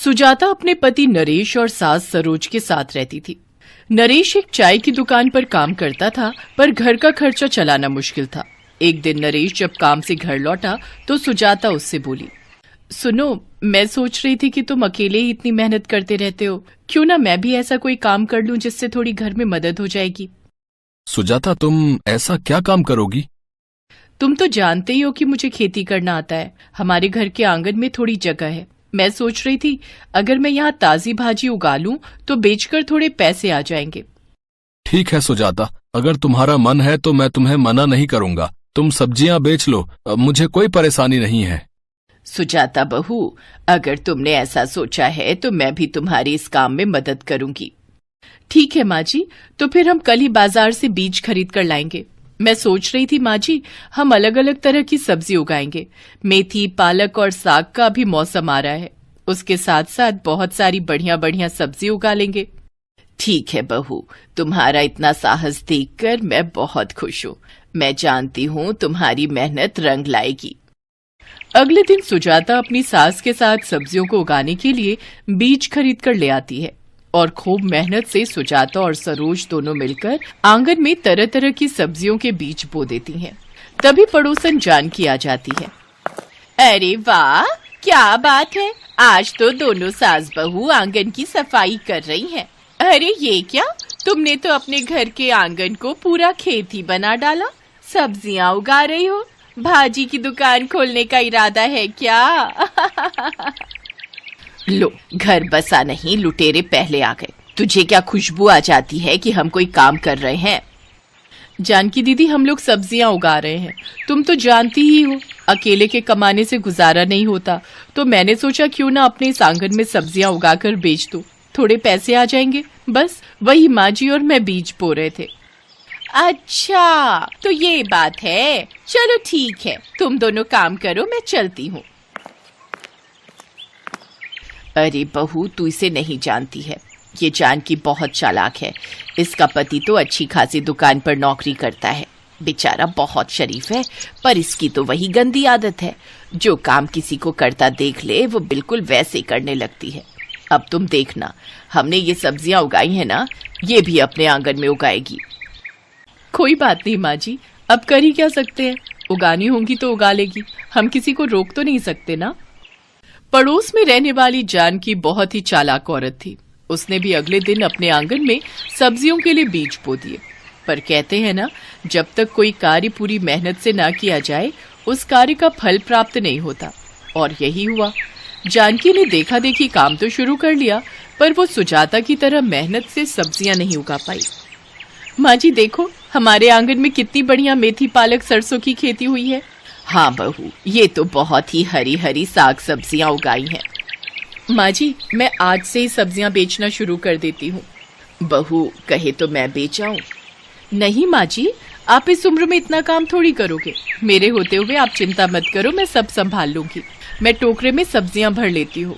सुजाता अपने पति नरेश और सास सरोज के साथ रहती थी। नरेश एक चाय की दुकान पर काम करता था, पर घर का खर्चा चलाना मुश्किल था। एक दिन नरेश जब काम से घर लौटा तो सुजाता उससे बोली, सुनो, मैं सोच रही थी कि तुम अकेले ही इतनी मेहनत करते रहते हो, क्यों ना मैं भी ऐसा कोई काम कर लूं जिससे थोड़ी घर में मदद हो जाएगी। सुजाता, तुम ऐसा क्या काम करोगी? तुम तो जानते ही हो कि मुझे खेती करना आता है। हमारे घर के आंगन में थोड़ी जगह है। मैं सोच रही थी अगर मैं यहाँ ताजी भाजी उगा लूं तो बेचकर थोड़े पैसे आ जाएंगे। ठीक है सुजाता, अगर तुम्हारा मन है तो मैं तुम्हें मना नहीं करूंगा। तुम सब्जियां बेच लो, मुझे कोई परेशानी नहीं है। सुजाता बहू, अगर तुमने ऐसा सोचा है तो मैं भी तुम्हारी इस काम में मदद करूंगी। ठीक है माँ जी, तो फिर हम कल ही बाजार से बीज खरीद कर लाएंगे। मैं सोच रही थी माँ जी, हम अलग अलग तरह की सब्जी उगाएंगे। मेथी, पालक और साग का भी मौसम आ रहा है। उसके साथ साथ बहुत सारी बढ़िया बढ़िया सब्जी उगा लेंगे। ठीक है बहू, तुम्हारा इतना साहस देखकर मैं बहुत खुश हूँ। मैं जानती हूँ तुम्हारी मेहनत रंग लाएगी। अगले दिन सुजाता अपनी सास के साथ सब्जियों को उगाने के लिए बीज खरीद कर ले आती है और खूब मेहनत से सुजाता और सरोज दोनों मिलकर आंगन में तरह तरह की सब्जियों के बीज बो देती हैं। तभी पड़ोसन जानकी आ जाती है। अरे वाह, क्या बात है, आज तो दोनों सास बहू आंगन की सफाई कर रही हैं। अरे ये क्या, तुमने तो अपने घर के आंगन को पूरा खेत ही बना डाला। सब्जियां उगा रही हो, भाजी की दुकान खोलने का इरादा है क्या? लो, घर बसा नहीं, लुटेरे पहले आ गए। तुझे क्या खुशबू आ जाती है कि हम कोई काम कर रहे हैं? जानकी दीदी, हम लोग सब्जियां उगा रहे हैं। तुम तो जानती ही हो, अकेले के कमाने से गुजारा नहीं होता, तो मैंने सोचा क्यों ना अपने इस आंगन में सब्जियां उगाकर बेच दूं, थोड़े पैसे आ जाएंगे। बस वही माँ जी और मैं बीज बो रहे थे। अच्छा, तो ये बात है। चलो ठीक है, तुम दोनों काम करो, मैं चलती हूँ। अरे बहू, तू इसे नहीं जानती है। ये जानकी बहुत चालाक है। इसका पति तो अच्छी खासी दुकान पर नौकरी करता है। बेचारा बहुत शरीफ है, पर इसकी तो वही गंदी आदत है। जो काम किसी को करता देख ले वो बिल्कुल वैसे करने लगती है। अब तुम देखना, हमने ये सब्जियां उगाई है ना, ये भी अपने आंगन में उगाएगी। कोई बात नहीं माँ जी, अब कर ही क्या सकते हैं। उगानी होंगी तो उगा लेगी, हम किसी को रोक तो नहीं सकते ना। पड़ोस में रहने वाली जानकी बहुत ही चालाक औरत थी। उसने भी अगले दिन अपने आंगन में सब्जियों के लिए बीज बो दिए। पर कहते हैं ना, जब तक कोई कार्य पूरी मेहनत से ना किया जाए उस कार्य का फल प्राप्त नहीं होता। और यही हुआ। जानकी ने देखा देखी काम तो शुरू कर लिया, पर वो सुजाता की तरह मेहनत से सब्जियां नहीं उगा पाई। माँ जी देखो, हमारे आंगन में कितनी बढ़िया मेथी, पालक, सरसों की खेती हुई है। हाँ बहू, ये तो बहुत ही हरी हरी साग सब्जियां उगाई हैं। माँ जी, मैं आज से ही सब्जियां बेचना शुरू कर देती हूँ। बहू कहे तो मैं बेच आऊं? नहीं माँ जी, आप इस उम्र में इतना काम थोड़ी करोगे। मेरे होते हुए आप चिंता मत करो, मैं सब संभाल लूंगी। मैं टोकरे में सब्जियां भर लेती हूँ।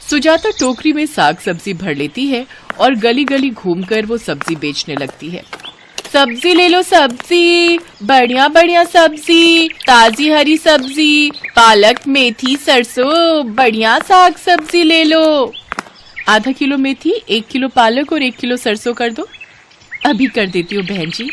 सुजाता टोकरी में साग सब्जी भर लेती है और गली गली घूमकर वो सब्जी बेचने लगती है। सब्जी ले लो, सब्जी, बढ़िया बढ़िया सब्जी, ताजी हरी सब्जी, पालक, मेथी, सरसों, बढ़िया साग सब्जी ले लो। आधा किलो मेथी, 1 किलो पालक और 1 किलो सरसों कर दो। अभी कर देती हूँ बहन जी।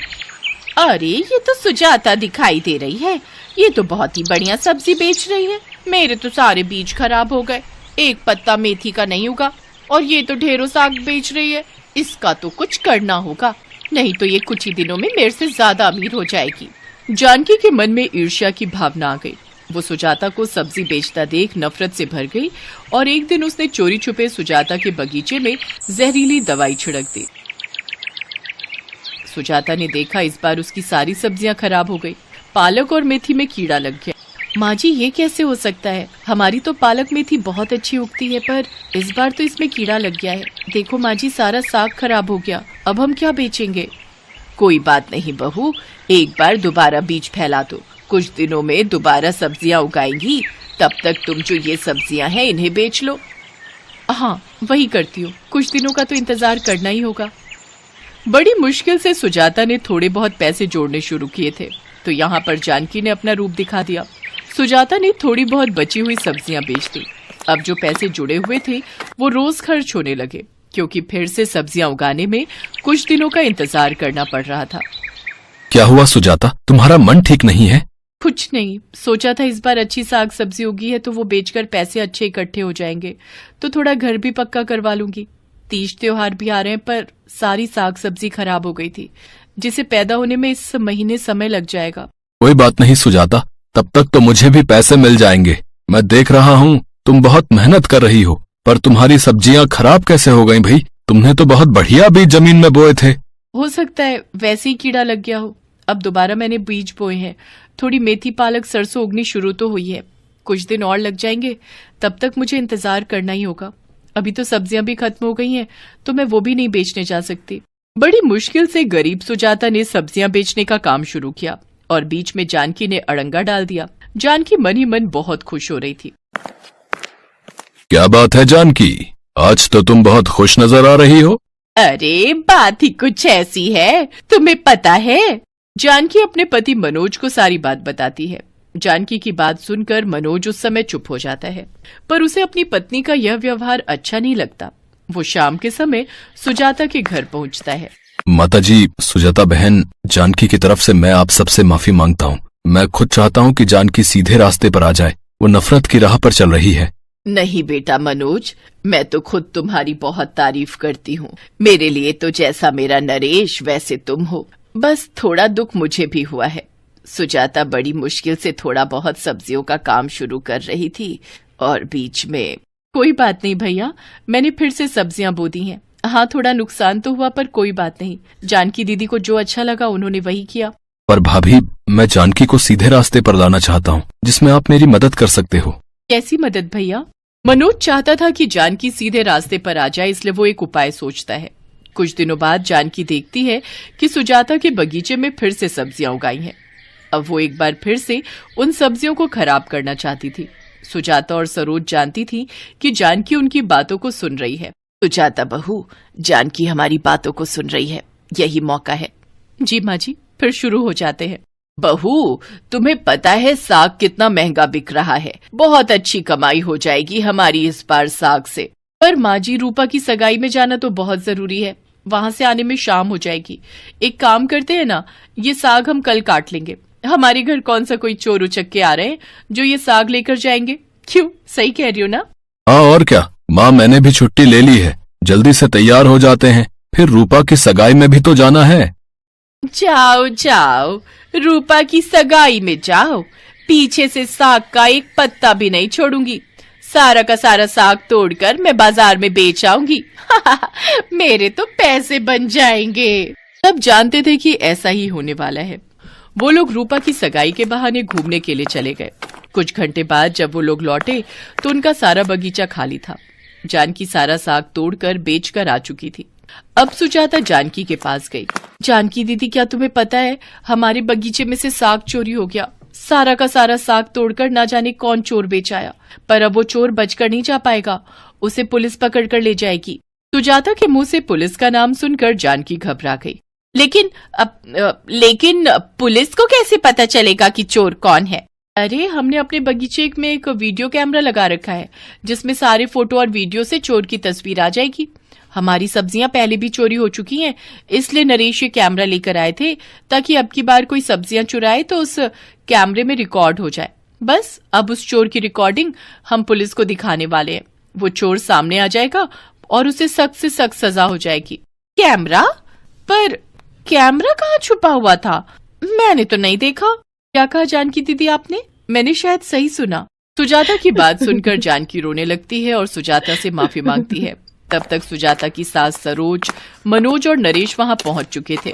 अरे ये तो सुजाता दिखाई दे रही है, ये तो बहुत ही बढ़िया सब्जी बेच रही है। मेरे तो सारे बीज खराब हो गए, एक पत्ता मेथी का नहीं उगा, और ये तो ढेरों साग बेच रही है। इसका तो कुछ करना होगा, नहीं तो ये कुछ ही दिनों में मेरे से ज्यादा अमीर हो जाएगी। जानकी के मन में ईर्ष्या की भावना आ गई। वो सुजाता को सब्जी बेचता देख नफरत से भर गई और एक दिन उसने चोरी छुपे सुजाता के बगीचे में जहरीली दवाई छिड़क दी। सुजाता ने देखा इस बार उसकी सारी सब्जियां खराब हो गई। पालक और मेथी में कीड़ा लग गया। माँ जी, ये कैसे हो सकता है? हमारी तो पालक मेथी बहुत अच्छी उगती है, पर इस बार तो इसमें कीड़ा लग गया है। देखो माँ जी, सारा साग खराब हो गया। अब हम क्या बेचेंगे? कोई बात नहीं बहू, एक बार दोबारा बीज फैला दो। कुछ दिनों में दोबारा सब्जियां उगाएंगी, तब तक तुम जो ये सब्जियां हैं इन्हें बेच लो। हाँ, वही करती हूँ। कुछ दिनों का तो इंतजार करना ही होगा। बड़ी मुश्किल से सुजाता ने थोड़े बहुत पैसे जोड़ने शुरू किए थे, तो यहाँ पर जानकी ने अपना रूप दिखा दिया। सुजाता ने थोड़ी बहुत बची हुई सब्जियां बेच दी। अब जो पैसे जुड़े हुए थे वो रोज खर्च होने लगे, क्योंकि फिर से सब्जियां उगाने में कुछ दिनों का इंतजार करना पड़ रहा था। क्या हुआ सुजाता, तुम्हारा मन ठीक नहीं है? कुछ नहीं, सोचा था इस बार अच्छी साग सब्जी उगी है तो वो बेचकर पैसे अच्छे इकट्ठे हो जाएंगे, तो थोड़ा घर भी पक्का करवा लूंगी। तीज त्योहार भी आ रहे हैं, पर सारी साग सब्जी खराब हो गई थी, जिसे पैदा होने में इस महीने समय लग जाएगा। कोई बात नहीं सुजाता, तब तक तो मुझे भी पैसे मिल जाएंगे। मैं देख रहा हूँ तुम बहुत मेहनत कर रही हो, पर तुम्हारी सब्जियां खराब कैसे हो गई भाई? तुमने तो बहुत बढ़िया बीज जमीन में बोए थे। हो सकता है वैसे ही कीड़ा लग गया हो। अब दोबारा मैंने बीज बोए हैं। थोड़ी मेथी पालक सरसों उगनी शुरू तो हुई है, कुछ दिन और लग जाएंगे, तब तक मुझे इंतजार करना ही होगा। अभी तो सब्जियां भी खत्म हो गई हैं, तो मैं वो भी नहीं बेचने जा सकती। बड़ी मुश्किल से गरीब सुजाता ने सब्जियां बेचने का काम शुरू किया और बीच में जानकी ने अड़ंगा डाल दिया। जानकी मन ही मन बहुत खुश हो रही थी। क्या बात है जानकी, आज तो तुम बहुत खुश नजर आ रही हो। अरे बात ही कुछ ऐसी है, तुम्हें पता है। जानकी अपने पति मनोज को सारी बात बताती है। जानकी की बात सुनकर मनोज उस समय चुप हो जाता है, पर उसे अपनी पत्नी का यह व्यवहार अच्छा नहीं लगता। वो शाम के समय सुजाता के घर पहुंचता है। माताजी, सुजाता बहन, जानकी की तरफ से मैं आप सबसे माफी मांगता हूँ। मैं खुद चाहता हूँ कि जानकी सीधे रास्ते पर आ जाए, वो नफरत की राह पर चल रही है। नहीं बेटा मनोज, मैं तो खुद तुम्हारी बहुत तारीफ करती हूँ। मेरे लिए तो जैसा मेरा नरेश वैसे तुम हो। बस थोड़ा दुख मुझे भी हुआ है। सुजाता बड़ी मुश्किल से थोड़ा बहुत सब्जियों का काम शुरू कर रही थी और बीच में। कोई बात नहीं भैया, मैंने फिर से सब्जियां बो दी हैं। हाँ, थोड़ा नुकसान तो हुआ, पर कोई बात नहीं। जानकी दीदी को जो अच्छा लगा उन्होंने वही किया। पर भाभी, मैं जानकी को सीधे रास्ते पर लाना चाहता हूँ, जिसमें आप मेरी मदद कर सकते हो। कैसी मदद भैया? मनोज चाहता था कि जानकी सीधे रास्ते पर आ जाए, इसलिए वो एक उपाय सोचता है। कुछ दिनों बाद जानकी देखती है कि सुजाता के बगीचे में फिर से सब्जियां उगाई हैं। अब वो एक बार फिर से उन सब्जियों को खराब करना चाहती थी। सुजाता और सरोज जानती थी कि जानकी उनकी बातों को सुन रही है। सुजाता बहू, जानकी हमारी बातों को सुन रही है, यही मौका है। जी माँ जी, फिर शुरू हो जाते हैं। बहू, तुम्हें पता है साग कितना महंगा बिक रहा है। बहुत अच्छी कमाई हो जाएगी हमारी इस बार साग से। पर माँ जी, रूपा की सगाई में जाना तो बहुत जरूरी है, वहां से आने में शाम हो जाएगी। एक काम करते हैं ना, ये साग हम कल काट लेंगे। हमारे घर कौन सा कोई चोर उचक्के आ रहे हैं जो ये साग लेकर जाएंगे? क्यों, सही कह रही हो ना? हाँ और क्या माँ, मैंने भी छुट्टी ले ली है। जल्दी से तैयार हो जाते हैं, फिर रूपा की सगाई में भी तो जाना है। जाओ जाओ, रूपा की सगाई में जाओ। पीछे से साग का एक पत्ता भी नहीं छोड़ूंगी। सारा का सारा साग तोड़कर मैं बाजार में बेच आऊंगी। मेरे तो पैसे बन जाएंगे। सब जानते थे कि ऐसा ही होने वाला है। वो लोग रूपा की सगाई के बहाने घूमने के लिए चले गए। कुछ घंटे बाद जब वो लोग लौटे तो उनका सारा बगीचा खाली था। जानकी सारा साग तोड़कर बेचकर आ चुकी थी। अब सुजाता जानकी के पास गई। जानकी दीदी, क्या तुम्हें पता है हमारे बगीचे में से साग चोरी हो गया। सारा का सारा साग तोड़कर ना जाने कौन चोर बेच आया। पर अब वो चोर बचकर नहीं जा पाएगा, उसे पुलिस पकड़ कर ले जाएगी। सुजाता के मुंह से पुलिस का नाम सुनकर जानकी घबरा गई। लेकिन पुलिस को कैसे पता चलेगा कि चोर कौन है? अरे, हमने अपने बगीचे में एक वीडियो कैमरा लगा रखा है, जिसमें सारे फोटो और वीडियो से चोर की तस्वीर आ जाएगी। हमारी सब्जियां पहले भी चोरी हो चुकी हैं, इसलिए नरेश ये कैमरा लेकर आए थे, ताकि अब की बार कोई सब्जियां चुराए तो उस कैमरे में रिकॉर्ड हो जाए। बस अब उस चोर की रिकॉर्डिंग हम पुलिस को दिखाने वाले हैं। वो चोर सामने आ जाएगा और उसे सख्त से सख्त सजा हो जाएगी। कैमरा? पर कैमरा कहाँ छुपा हुआ था? मैंने तो नहीं देखा। क्या कहा जानकी दीदी आपने? मैंने शायद सही सुना। सुजाता की बात सुनकर जानकी रोने लगती है और सुजाता से माफी मांगती है। तब तक सुजाता की सास सरोज, मनोज और नरेश वहां पहुंच चुके थे।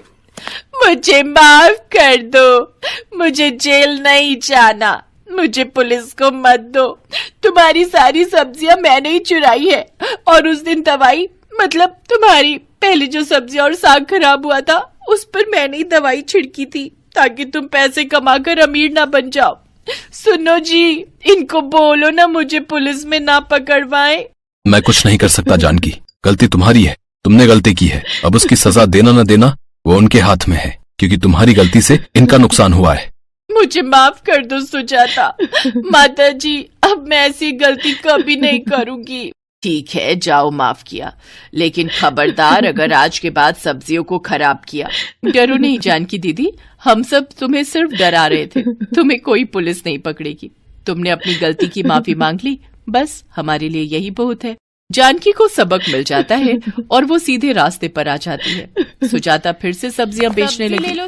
मुझे माफ कर दो, मुझे जेल नहीं जाना, मुझे पुलिस को मत दो। तुम्हारी सारी सब्जियां मैंने ही चुराई है, और उस दिन दवाई, मतलब तुम्हारी पहले जो सब्जी और साग खराब हुआ था, उस पर मैंने ही दवाई छिड़की थी, ताकि तुम पैसे कमाकर अमीर ना बन जाओ। सुनो जी, इनको बोलो ना मुझे पुलिस में ना पकड़वाएं। मैं कुछ नहीं कर सकता जानकी, गलती तुम्हारी है, तुमने गलती की है। अब उसकी सजा देना न देना वो उनके हाथ में है, क्योंकि तुम्हारी गलती से इनका नुकसान हुआ है। मुझे माफ कर दो सुजाता। माता जी, अब अब मैं ऐसी गलती कभी नहीं करूंगी। ठीक है, जाओ, माफ किया, लेकिन खबरदार अगर आज के बाद सब्जियों को खराब किया। डरो नहीं जानकी दीदी, हम सब तुम्हें सिर्फ डरा रहे थे, तुम्हें कोई पुलिस नहीं पकड़ेगी। तुमने अपनी गलती की माफी मांग ली, बस हमारे लिए यही बहुत है। जानकी को सबक मिल जाता है और वो सीधे रास्ते पर आ जाती है। सुजाता फिर से सब्जियां बेचने लगी।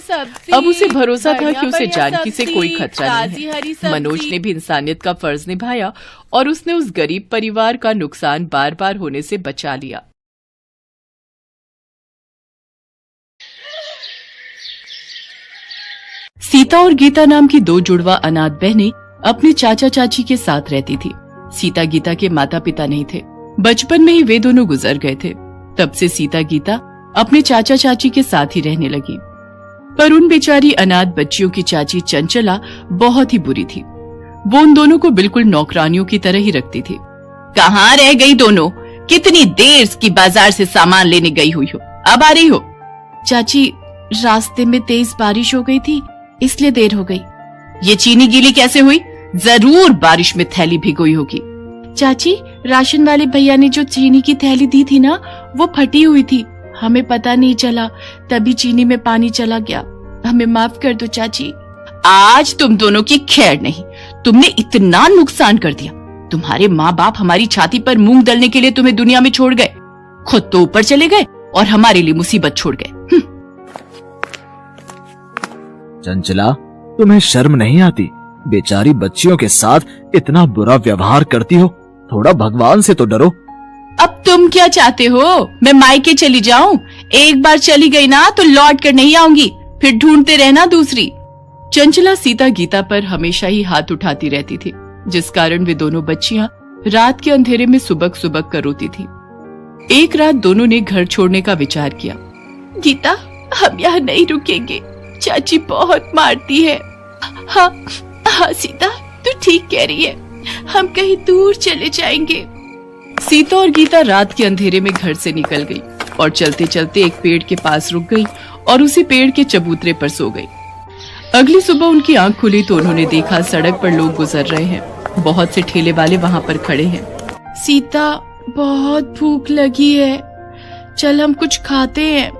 अब उसे भरोसा था कि उसे जानकी से कोई खतरा नहीं है। मनोज ने भी इंसानियत का फर्ज निभाया और उसने उस गरीब परिवार का नुकसान बार बार होने से बचा लिया। सीता और गीता नाम की दो जुड़वा अनाथ बहनें अपने चाचा चाची के साथ रहती थी। सीता गीता के माता पिता नहीं थे, बचपन में ही वे दोनों गुजर गए थे। तब से सीता गीता अपने चाचा चाची के साथ ही रहने लगी। पर उन बेचारी अनाथ बच्चियों की चाची चंचला बहुत ही बुरी थी। वो उन दोनों को बिल्कुल नौकरानियों की तरह ही रखती थी। कहाँ रह गई दोनों? कितनी देर की बाजार से सामान लेने गई हुई हो, अब आ रही हो? चाची, रास्ते में तेज बारिश हो गई थी, इसलिए देर हो गई। ये चीनी गीली कैसे हुई? जरूर बारिश में थैली भिगोई होगी। चाची, राशन वाले भैया ने जो चीनी की थैली दी थी ना, वो फटी हुई थी, हमें पता नहीं चला, तभी चीनी में पानी चला गया। हमें माफ कर दो चाची। आज तुम दोनों की खैर नहीं, तुमने इतना नुकसान कर दिया। तुम्हारे माँ बाप हमारी छाती पर मूंग दलने के लिए तुम्हें दुनिया में छोड़ गए, खुद तो ऊपर चले गए और हमारे लिए मुसीबत छोड़ गए। चंचला, तुम्हें शर्म नहीं आती? बेचारी बच्चियों के साथ इतना बुरा व्यवहार करती हो, थोड़ा भगवान से तो डरो। अब तुम क्या चाहते हो? मैं मायके चली जाऊं? एक बार चली गई ना तो लौट कर नहीं आऊंगी, फिर ढूंढते रहना दूसरी। चंचला सीता गीता पर हमेशा ही हाथ उठाती रहती थी, जिस कारण वे दोनों बच्चियां रात के अंधेरे में सुबक सुबक कर रोती थी। एक रात दोनों ने घर छोड़ने का विचार किया। गीता, हम यहाँ नहीं रुकेंगे, चाची बहुत मारती है। हाँ हाँ सीता, तू ठीक कह रही है, हम कहीं दूर चले जाएंगे। सीता और गीता रात के अंधेरे में घर से निकल गई और चलते चलते एक पेड़ के पास रुक गई और उसी पेड़ के चबूतरे पर सो गई। अगली सुबह उनकी आंख खुली तो उन्होंने देखा सड़क पर लोग गुजर रहे हैं। बहुत से ठेले वाले वहाँ पर खड़े हैं। सीता, बहुत भूख लगी है, चल हम कुछ खाते हैं।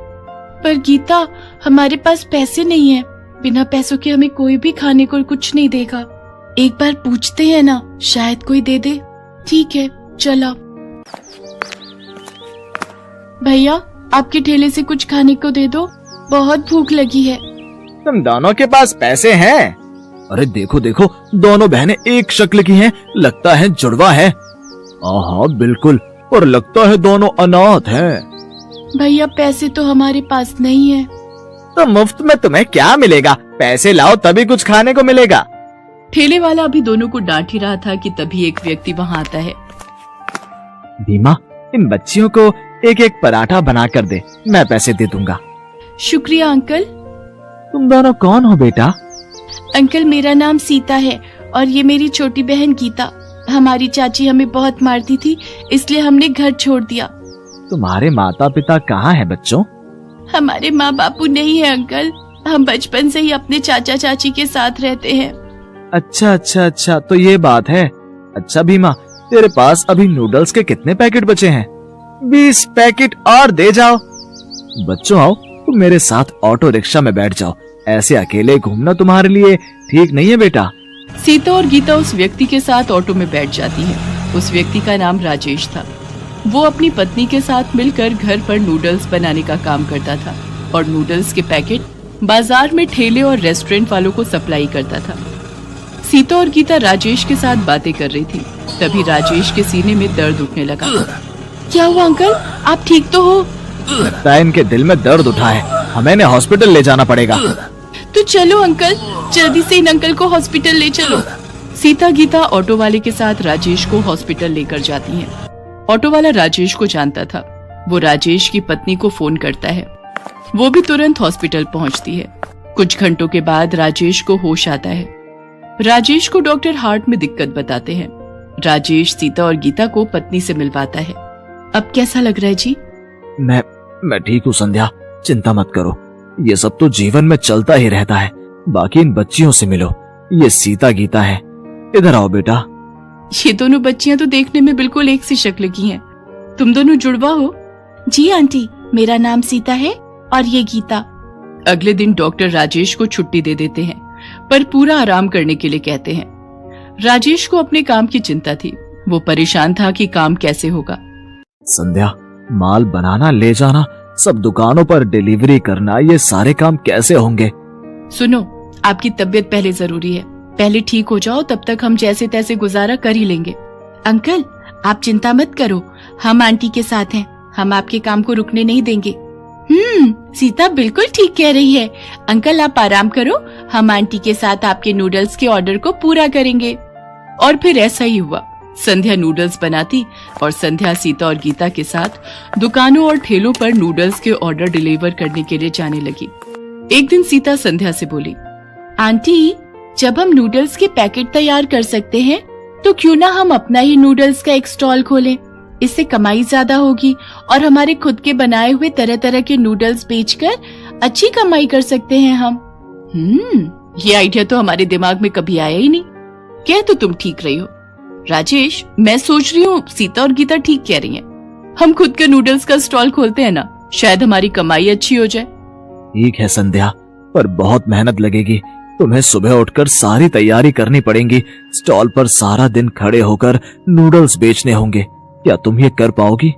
पर गीता, हमारे पास पैसे नहीं है, बिना पैसों के हमें कोई भी खाने को कुछ नहीं देगा। एक बार पूछते हैं ना, शायद कोई दे दे। ठीक है, चला। भैया, आपके ठेले से कुछ खाने को दे दो, बहुत भूख लगी है। तुम दोनों के पास पैसे हैं? अरे देखो देखो, दोनों बहनें एक शक्ल की हैं, लगता है जुड़वा है। हाँ बिल्कुल, और लगता है दोनों अनाथ हैं। भैया, पैसे तो हमारे पास नहीं है। तो मुफ्त में तुम्हें क्या मिलेगा? पैसे लाओ तभी कुछ खाने को मिलेगा। ठेले वाला अभी दोनों को डांट ही रहा था कि तभी एक व्यक्ति वहाँ आता है। भीमा, इन बच्चियों को एक एक पराठा बना कर दे, मैं पैसे दे दूंगा। शुक्रिया अंकल। तुम दोनों कौन हो बेटा? अंकल, मेरा नाम सीता है और ये मेरी छोटी बहन गीता। हमारी चाची हमें बहुत मारती थी, इसलिए हमने घर छोड़ दिया। तुम्हारे माता पिता कहाँ हैं बच्चों? हमारे माँ बापू नहीं है अंकल, हम बचपन से ही अपने चाचा चाची के साथ रहते हैं। अच्छा अच्छा अच्छा, तो ये बात है। अच्छा भीमा, तेरे पास अभी नूडल्स के कितने पैकेट बचे हैं? 20 पैकेट और दे जाओ। बच्चों आओ, तुम मेरे साथ ऑटो रिक्शा में बैठ जाओ, ऐसे अकेले घूमना तुम्हारे लिए ठीक नहीं है बेटा। सीता और गीता उस व्यक्ति के साथ ऑटो में बैठ जाती है। उस व्यक्ति का नाम राजेश था। वो अपनी पत्नी के साथ मिलकर घर पर नूडल्स बनाने का काम करता था और नूडल्स के पैकेट बाजार में ठेले और रेस्टोरेंट वालों को सप्लाई करता था। सीता और गीता राजेश के साथ बातें कर रही थी, तभी राजेश के सीने में दर्द उठने लगा। क्या हुआ अंकल, आप ठीक तो हो? लगता है इनके दिल में दर्द उठा है, हमें इन्हें हॉस्पिटल ले जाना पड़ेगा। तो चलो अंकल, जल्दी से इन अंकल को हॉस्पिटल ले चलो। सीता गीता ऑटो वाले के साथ राजेश को हॉस्पिटल लेकर जाती हैं। ऑटो वाला राजेश को जानता था। वो राजेश की पत्नी को फोन करता है। वो भी तुरंत हॉस्पिटल पहुंचती है। कुछ घंटों के बाद राजेश को होश आता है। राजेश को डॉक्टर हार्ट में दिक्कत बताते हैं। राजेश सीता और गीता को पत्नी से मिलवाता है। अब कैसा लग रहा है जी? मैं ठीक हूँ संध्या, चिंता मत करो, ये सब तो जीवन में चलता ही रहता है। बाकी इन बच्चियों से मिलो, ये सीता गीता है। इधर आओ बेटा। ये दोनों बच्चियां तो देखने में बिल्कुल एक सी शक्ल की हैं। तुम दोनों जुड़वा हो? जी आंटी, मेरा नाम सीता है और ये गीता। अगले दिन डॉक्टर राजेश को छुट्टी दे देते हैं, पर पूरा आराम करने के लिए कहते हैं। राजेश को अपने काम की चिंता थी। वो परेशान था कि काम कैसे होगा। संध्या, माल बनाना, ले जाना, सब दुकानों पर डिलीवरी करना, ये सारे काम कैसे होंगे? सुनो, आपकी तबीयत पहले जरूरी है। पहले ठीक हो जाओ, तब तक हम जैसे तैसे गुजारा कर ही लेंगे। अंकल, आप चिंता मत करो, हम आंटी के साथ हैं। हम आपके काम को रुकने नहीं देंगे। सीता बिल्कुल ठीक कह रही है। अंकल, आप आराम करो, हम आंटी के साथ आपके नूडल्स के ऑर्डर को पूरा करेंगे। और फिर ऐसा ही हुआ। संध्या नूडल्स बनाती और संध्या सीता और गीता के साथ दुकानों और ठेलों पर नूडल्स के ऑर्डर डिलीवर करने के लिए जाने लगी। एक दिन सीता संध्या से बोली, आंटी, जब हम नूडल्स के पैकेट तैयार कर सकते हैं तो क्यों ना हम अपना ही नूडल्स का एक स्टॉल खोलें। इससे कमाई ज्यादा होगी और हमारे खुद के बनाए हुए तरह तरह के नूडल्स बेचकर अच्छी कमाई कर सकते हैं हम। ये आइडिया तो हमारे दिमाग में कभी आया ही नहीं। कह तो तुम ठीक रही हो राजेश, मैं सोच रही हूँ सीता और गीता ठीक कह रही हैं। हम खुद के नूडल्स का स्टॉल खोलते हैं ना, शायद हमारी कमाई अच्छी हो जाए। ठीक है संध्या, पर बहुत मेहनत लगेगी। तुम्हें सुबह उठकर सारी तैयारी करनी पड़ेगी। स्टॉल पर सारा दिन खड़े होकर नूडल्स बेचने होंगे। क्या तुम ये कर पाओगी?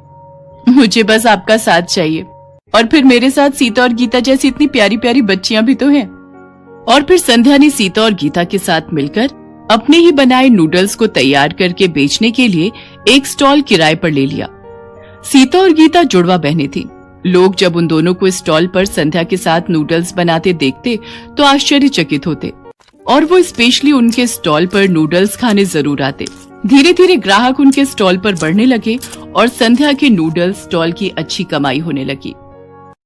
मुझे बस आपका साथ चाहिए, और फिर मेरे साथ सीता और गीता जैसी इतनी प्यारी प्यारी बच्चियां भी तो हैं। और फिर संध्या ने सीता और गीता के साथ मिलकर अपने ही बनाए नूडल्स को तैयार करके बेचने के लिए एक स्टॉल किराए पर ले लिया। सीता और गीता जुड़वा बहनें थीं। लोग जब उन दोनों को स्टॉल पर संध्या के साथ नूडल्स बनाते देखते तो आश्चर्यचकित होते, और वो स्पेशली उनके स्टॉल पर नूडल्स खाने जरूर आते। धीरे धीरे ग्राहक उनके स्टॉल पर बढ़ने लगे और संध्या के नूडल्स स्टॉल की अच्छी कमाई होने लगी।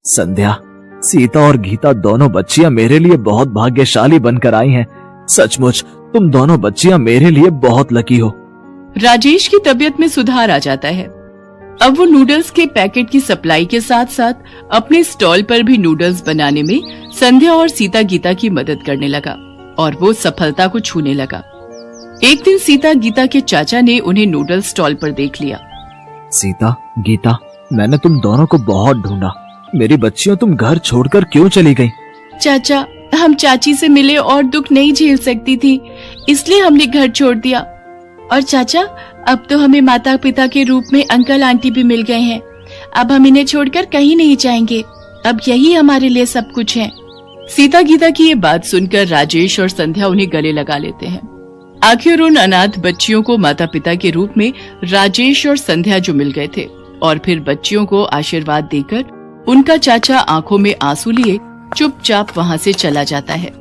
संध्या, सीता और गीता दोनों बच्चियां मेरे लिए बहुत भाग्यशाली बनकर आई हैं। सचमुच तुम दोनों बच्चियां मेरे लिए बहुत लकी हो। राजेश की तबीयत में सुधार आ जाता है। अब वो नूडल्स के पैकेट की सप्लाई के साथ साथ अपने स्टॉल पर भी नूडल्स बनाने में संध्या और सीता गीता की मदद करने लगा, और वो सफलता को छूने लगा। एक दिन सीता गीता के चाचा ने उन्हें नूडल्स स्टॉल पर देख लिया। सीता, गीता, मैंने तुम दोनों को बहुत ढूंढा। मेरी बच्चियों, तुम घर छोड़कर क्यों चली गई? चाचा, हम चाची से मिले और दुख नहीं झेल सकती थी, इसलिए हमने घर छोड़ दिया। और चाचा, अब तो हमें माता पिता के रूप में अंकल आंटी भी मिल गए हैं। अब हम इन्हें छोड़कर कहीं नहीं जाएंगे। अब यही हमारे लिए सब कुछ है। सीता गीता की ये बात सुनकर राजेश और संध्या उन्हें गले लगा लेते हैं। आखिर उन अनाथ बच्चियों को माता पिता के रूप में राजेश और संध्या जो मिल गए थे, और फिर बच्चियों को आशीर्वाद देकर उनका चाचा आंखों में आंसू लिए चुपचाप वहां से चला जाता है।